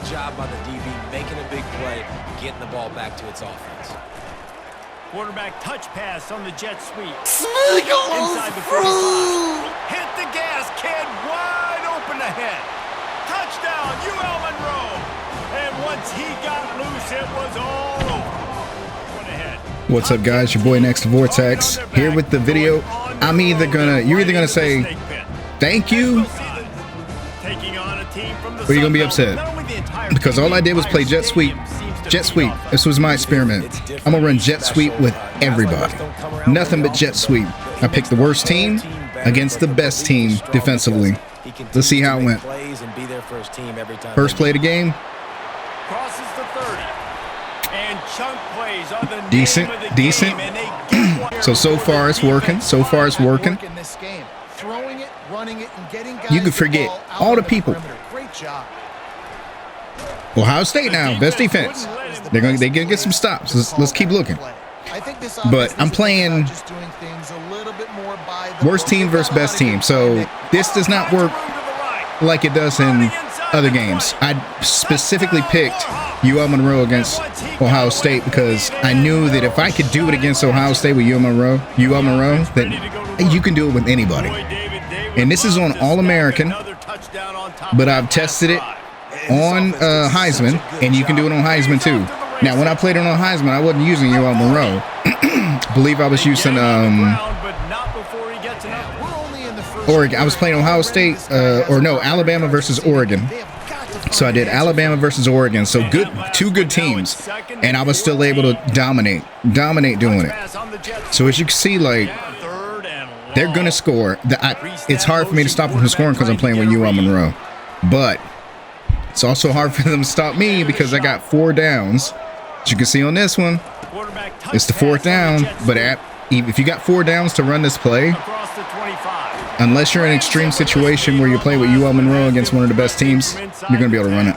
job by the DB making a big play, getting the ball back to its offense. Quarterback touch pass on the jet sweep. Inside the 45. Hit the gas, kid. Wide open ahead. Touchdown, UL Monroe. And once he got loose, it was all over. One ahead. What's up, guys? Your boy Next Vortex here with the video. You're either gonna say thank you, or you're gonna be upset because all I did was play jet sweep. Jet sweep. This was my experiment. I'm gonna run jet sweep with everybody. Nothing but jet sweep. I picked the worst team against the best team defensively. Let's see how it went. First play of the game. Crosses the 30. And chunk plays are the Decent. So far it's working. So far it's working. You can forget all the people. Ohio State now, best defense. They're gonna get some stops. Let's keep looking. But I'm playing worst team versus best team, so this does not work like it does in other games. I specifically picked UL Monroe against Ohio State because I knew that if I could do it against Ohio State with UL Monroe, that you can do it with anybody. And this is on All-American, but I've tested it on Heisman, and you can do it on Heisman too. Now, when I played it on Heisman, I wasn't using UL Monroe. I believe I was using Oregon. I was playing Ohio State, Alabama versus Oregon. So I did Alabama versus Oregon. So two good teams, and I was still able to dominate doing it. So as you can see, like, they're gonna score. It's hard for me to stop them from scoring because I'm playing with UL Monroe, but it's also hard for them to stop me because I got 4 downs. As you can see on this one, it's the 4th down. But if you got 4 downs to run this play, unless you're in an extreme situation where you play with UL Monroe against one of the best teams, you're going to be able to run it.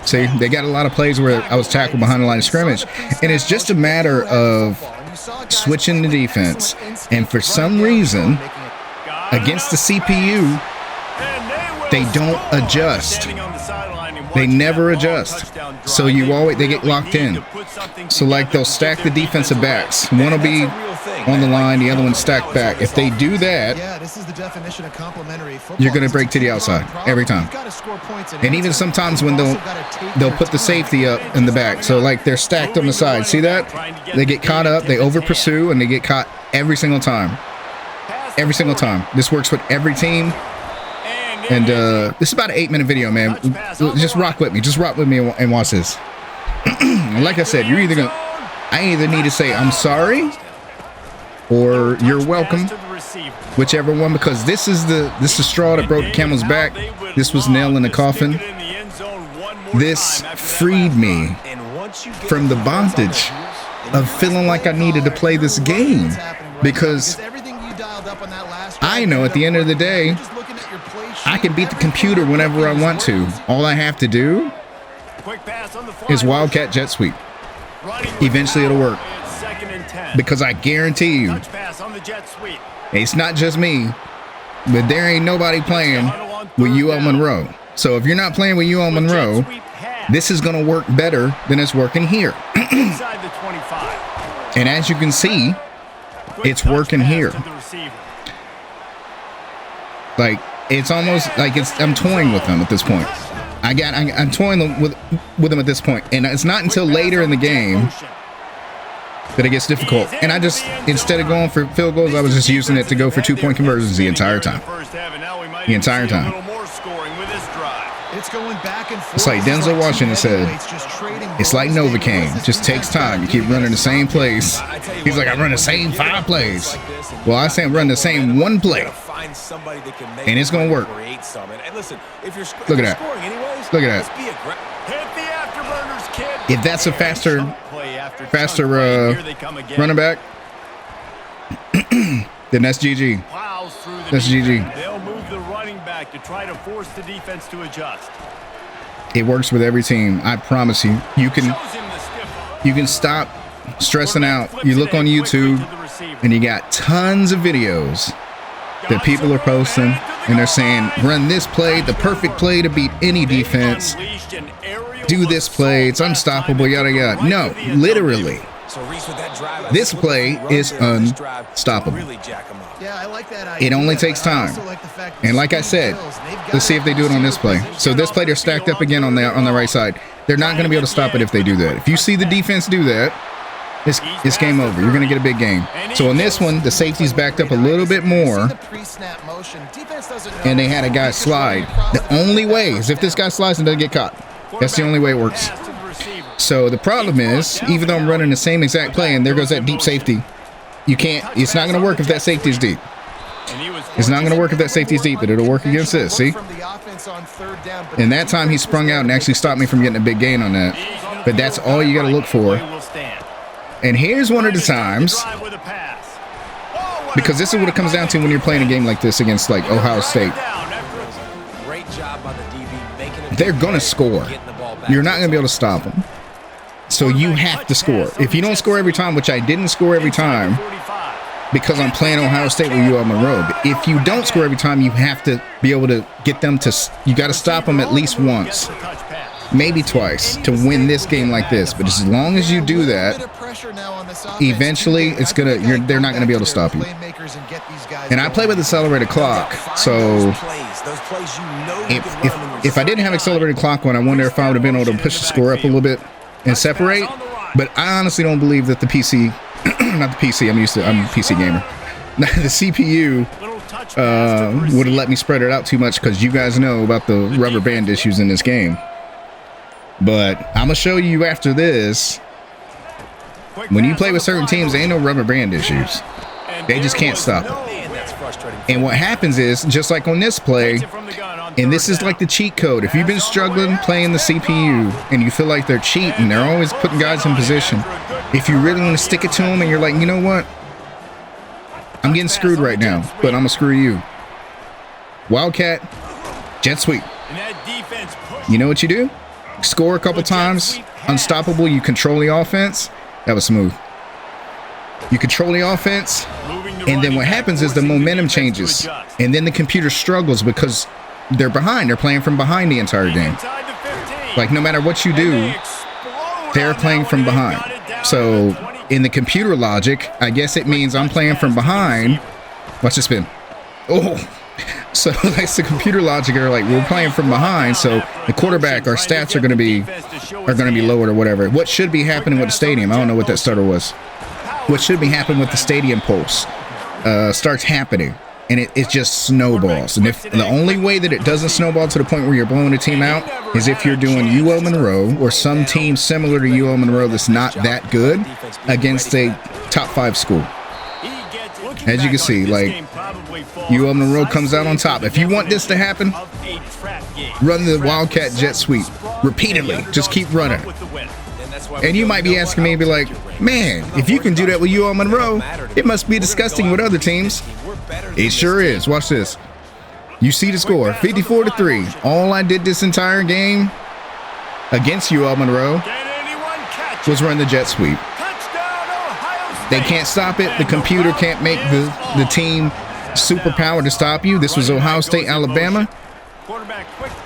See, they got a lot of plays where I was tackled behind the line of scrimmage, and it's just a matter of switching the defense. And for some reason, against the CPU, they don't adjust. They never adjust. So they get locked in. So like they'll stack the defensive backs. One will be on the line, the other one stacked back. If they do that, you're going to break to the outside every time. And even sometimes when they'll put the safety up in the back. So like they're stacked on the side. See that? They get caught up, they over pursue, and they get caught every single time. Every single time. This works with every team. And this is about an 8-minute video, man. Just rock with me. Just rock with me and watch this. Like I said, I either need to say I'm sorry or you're welcome, whichever one, because this is the straw that broke the camel's back. This was nail in the coffin. This freed me from the bondage of feeling like I needed to play this game, because I know at the end of the day, I can beat the computer whenever I want to. All I have to do is Wildcat jet sweep. Eventually it'll work. Because I guarantee you, it's not just me, but there ain't nobody playing with UL Monroe. So if you're not playing with UL Monroe, this is going to work better than it's working here. And as you can see, it's working here. Like, it's almost like I'm toying with them at this point. I'm toying with them at this point, and it's not until later in the game that it gets difficult. And I just, instead of going for field goals, I was just using it to go for 2-point conversions the entire time. The entire time. It's like Denzel Washington said, it's like Novocaine. It just takes time. You keep running the same plays. He's like, I run the same 5 plays. Well, I say run the same 1 play. And it's going to work. Look at that. Look at that. If that's a faster running back, then that's GG. That's GG. They'll move the running back to try to force the defense to adjust. It works with every team. I promise you. You can stop stressing out. You look on YouTube and you got tons of videos that people are posting and they're saying, run this play, the perfect play to beat any defense. Do this play, it's unstoppable, yada yada. No, literally. This play is unstoppable. It only takes time. And like I said, let's see if they do it on this play. So this play, they're stacked up again on the right side. They're not going to be able to stop it if they do that. If you see the defense do that, it's game over. You're going to get a big game. So on this one, the safety's backed up a little bit more, and they had a guy slide. The only way is if this guy slides and doesn't get caught. That's the only way it works. So the problem is, even though I'm running the same exact play and there goes that deep safety, you can't, it's not going to work if that safety is deep. It's not going to work if that safety is deep, but it'll work against this, see? And that time he sprung out and actually stopped me from getting a big gain on that. But that's all you got to look for. And here's one of the times, because this is what it comes down to when you're playing a game like this against like Ohio State. They're going to score. You're not going to be able to stop them. So you have to score. If you don't score every time, which I didn't score every time because I'm playing Ohio State with you on the road. But if you don't score every time, you have to be able to get them to, you got to stop them at least once, maybe twice to win this game like this. But as long as you do that, eventually it's gonna, they're not gonna be able to stop you. And I play with accelerated clock, so if I didn't have accelerated clock on, I wonder if I would have been able to push the score up a little bit and separate. But I honestly don't believe that the PC, not the PC, I'm a PC gamer, the CPU would have let me spread it out too much, because you guys know about the rubber band issues in this game. But I'm gonna show you after this, when you play with certain teams, there ain't no rubber band issues. They just can't stop it. And what happens is, just like on this play, and this is like the cheat code. If you've been struggling playing the CPU and you feel like they're cheating, they're always putting guys in position. If you really want to stick it to them and you're like, you know what? I'm getting screwed right now, but I'm gonna screw you. Wildcat, jet sweep. You know what you do? Score a couple times, unstoppable, you control the offense. That was smooth. You control the offense, and then what happens is the momentum changes, and then the computer struggles because they're behind. They're playing from behind the entire game. Like, no matter what you do, they're playing from behind. So in the computer logic, I guess it means I'm playing from behind. Watch this spin. Oh. So that's the computer logic. Are like, we're playing from behind, so the quarterback, our stats are going to be lowered or whatever. What should be happening with the stadium? I don't know what that starter was. What should be happening with the stadium pulse starts happening, and it just snowballs. And if the only way that it doesn't snowball to the point where you're blowing a team out is if you're doing UL Monroe or some team similar to UL Monroe that's not that good against a top 5 school. As you can see, like, UL Monroe comes out on top. If you want this to happen, run the Wildcat jet sweep repeatedly. Just keep running. And you might be asking me, be like, man, if you can do that with UL Monroe, it must be disgusting with other teams. It sure is. Watch this. You see the score, 54-3. All I did this entire game against UL Monroe was run the jet sweep. They can't stop it. The computer can't make the team superpower to stop you. This was Ohio State, Alabama.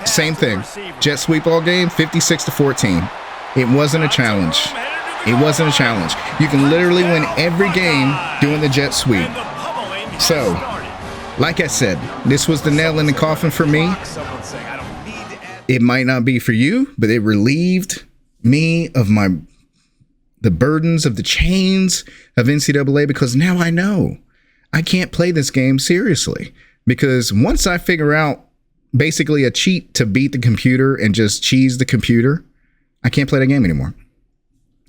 Same thing. Jet sweep all game, 56-14. It wasn't a challenge. It wasn't a challenge. You can literally win every game doing the jet sweep. So, like I said, this was the nail in the coffin for me. It might not be for you, but it relieved me of the burdens of the chains of NCAA, because now I know I can't play this game seriously, because once I figure out basically a cheat to beat the computer and just cheese the computer, I can't play that game anymore.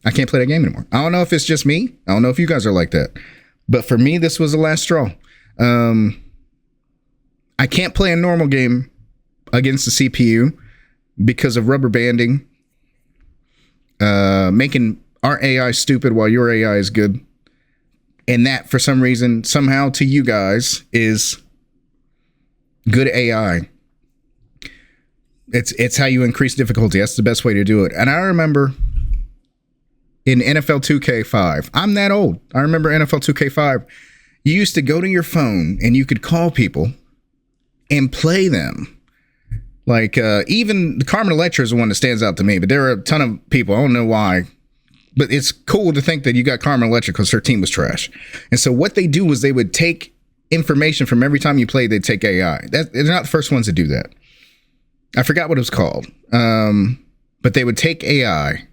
I can't play that game anymore. I don't know if it's just me. I don't know if you guys are like that, but for me, this was the last straw. I can't play a normal game against the CPU because of rubber banding, making our AI stupid while your AI is good. And that, for some reason, somehow to you guys is good AI. It's how you increase difficulty. That's the best way to do it. And I remember in NFL 2K5, I'm that old. I remember NFL 2K5. You used to go to your phone and you could call people and play them. Like, even Carmen Electra is the one that stands out to me, but there are a ton of people. I don't know why, but it's cool to think that you got Carmen Electra because her team was trash. And so what they do was they would take information from every time you played, they'd take AI. They're not the first ones to do that. I forgot what it was called. But they would take AI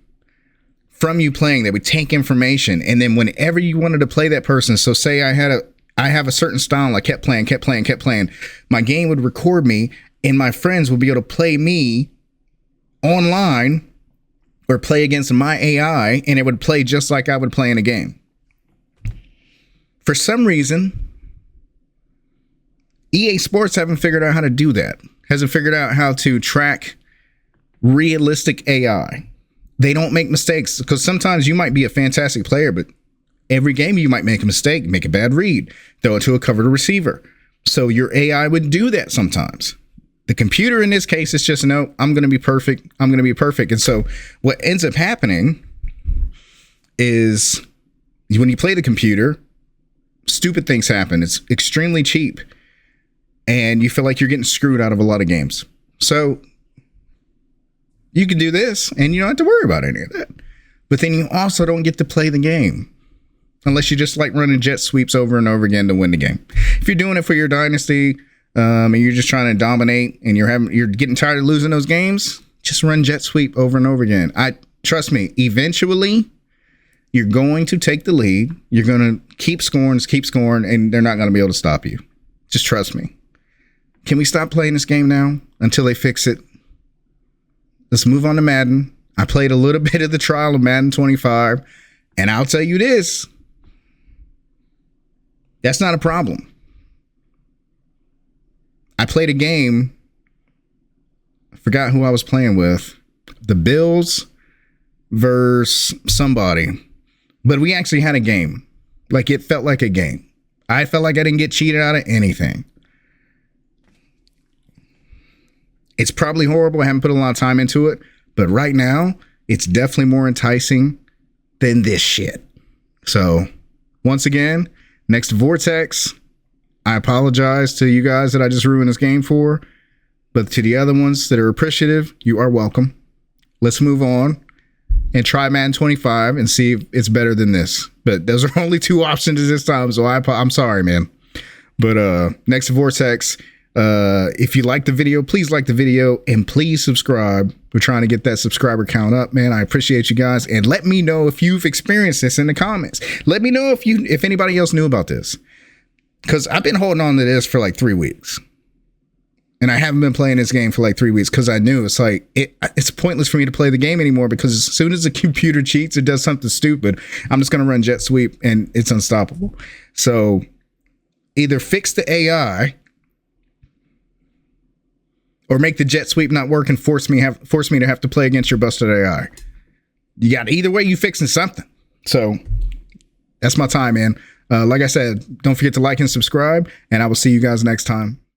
from you playing. They would take information. And then whenever you wanted to play that person, so say I have a certain style, I kept playing. My game would record me, and my friends would be able to play me online or play against my AI, and it would play just like I would play in a game. For some reason, EA Sports haven't figured out how to do that. Hasn't figured out how to track realistic AI. They don't make mistakes, because sometimes you might be a fantastic player, but every game you might make a mistake, make a bad read, throw it to a covered receiver. So your AI would do that sometimes. The computer in this case is just, no, I'm going to be perfect. I'm going to be perfect. And so what ends up happening is when you play the computer, stupid things happen. It's extremely cheap, and you feel like you're getting screwed out of a lot of games. So you can do this and you don't have to worry about any of that. But then you also don't get to play the game unless you just like running jet sweeps over and over again to win the game. If you're doing it for your dynasty, and you're just trying to dominate, and you're getting tired of losing those games, just run jet sweep over and over again. Trust me, eventually you're going to take the lead. You're going to keep scoring, and they're not going to be able to stop you. Just trust me. Can we stop playing this game now until they fix it? Let's move on to Madden. I played a little bit of the trial of Madden 25, and I'll tell you this, that's not a problem. I played a game, I forgot who I was playing with, the Bills versus somebody, but we actually had a game. Like, it felt like a game. I felt like I didn't get cheated out of anything. It's probably horrible. I haven't put a lot of time into it, but right now it's definitely more enticing than this shit. So once again, next Vortex, I apologize to you guys that I just ruined this game for, but to the other ones that are appreciative, you are welcome. Let's move on and try Madden 25 and see if it's better than this. But those are only two options this time, so I'm sorry, man. But next Vortex, if you like the video, please like the video and please subscribe. We're trying to get that subscriber count up, man. I appreciate you guys, and let me know if you've experienced this in the comments. Let me know if anybody else knew about this. Because I've been holding on to this for like 3 weeks. And I haven't been playing this game for like 3 weeks because I knew it's like, it's pointless for me to play the game anymore, because as soon as the computer cheats or does something stupid, I'm just going to run jet sweep and it's unstoppable. So either fix the AI or make the jet sweep not work and force me to have to play against your busted AI. You got either way, you fixing something. So that's my time, man. Like I said, don't forget to like and subscribe, and I will see you guys next time.